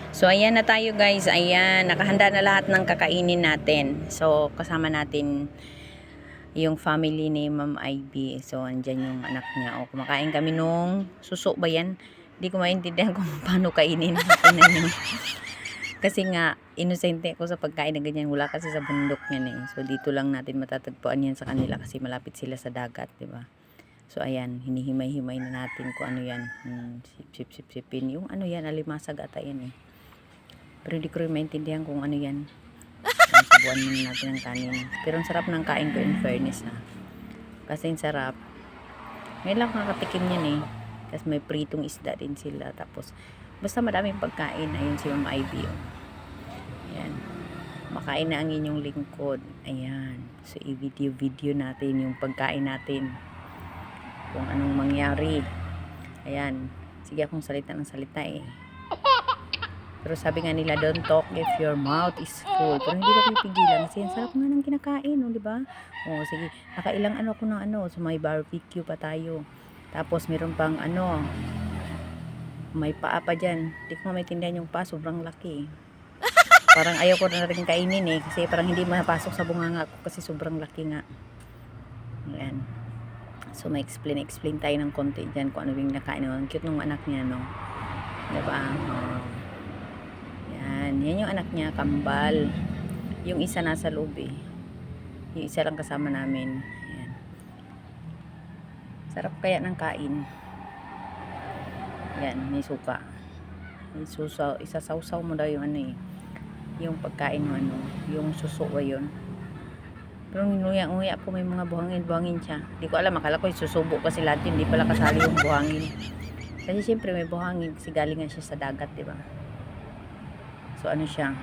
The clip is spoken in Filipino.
So, ayan na tayo guys. Ayan, nakahanda na lahat ng kakainin natin. So, kasama natin yung family ni Ma'am Ivy. So, andyan yung anak niya. O, kumakain kami nung suso ba yan? Hindi ko maintindihan kung paano kainin. Kasi nga, inosente ako sa pagkain na ganyan. Wala kasi sa bundok yan eh. So, dito lang natin matatagpuan yan sa kanila kasi malapit sila sa dagat, diba? So, ayan, hinihimay-himay na natin kung ano yan. Sip-sip-sipin. Yung ano yan, alimasag ata yan eh. Pero hindi ko rin maintindihan kung ano yan. Subuan muna natin ang kanin. Pero ang sarap ng kain ko in fairness ha. Kasi ang sarap. Ngayon lang nakatikim yan eh. Kasi may pritong isda din sila. Tapos, basta madaming pagkain. Ayun si Mama Ivy. Oh. Ayan. Makain na ang inyong lingkod. Ayan. So, i-video natin yung pagkain natin. Kung anong mangyari. Ayan. Sige akong salita ng salita eh. Pero sabi nga nila, don't talk if your mouth is full. Pero hindi ba pipigilan? Kasi ang sarap nga ng kinakain, no, di ba? O, sige. Nakailang ano ako ng ano. So, may barbecue pa tayo. Tapos, meron pang ano. May paa pa dyan. Hindi ko maintindihan yung paa. Sobrang laki. Parang ayaw ko na rin kainin eh. Kasi parang hindi mapasok sa bunganga ko. Kasi sobrang laki nga. Ayan. So, may explain tayo ng konti dyan kung ano yung nakain. Ang cute ng anak niya, no? Diba? Yan yung anak niya, kambal. Yung isa nasa loob eh. Yung isa lang kasama namin. Yan. Sarap kaya ng kain. Yan, may suka. Isasawsaw mo daw yung ano eh. Yung pagkain mo ano. Yung suso ba yun. Pero nguya po may mga buhangin siya. Hindi ko alam, akala ko susubo kasi lahat yun. Hindi pala kasali yung buhangin. Kasi siyempre may buhangin kasi galing nga siya sa dagat, diba? So ano siya?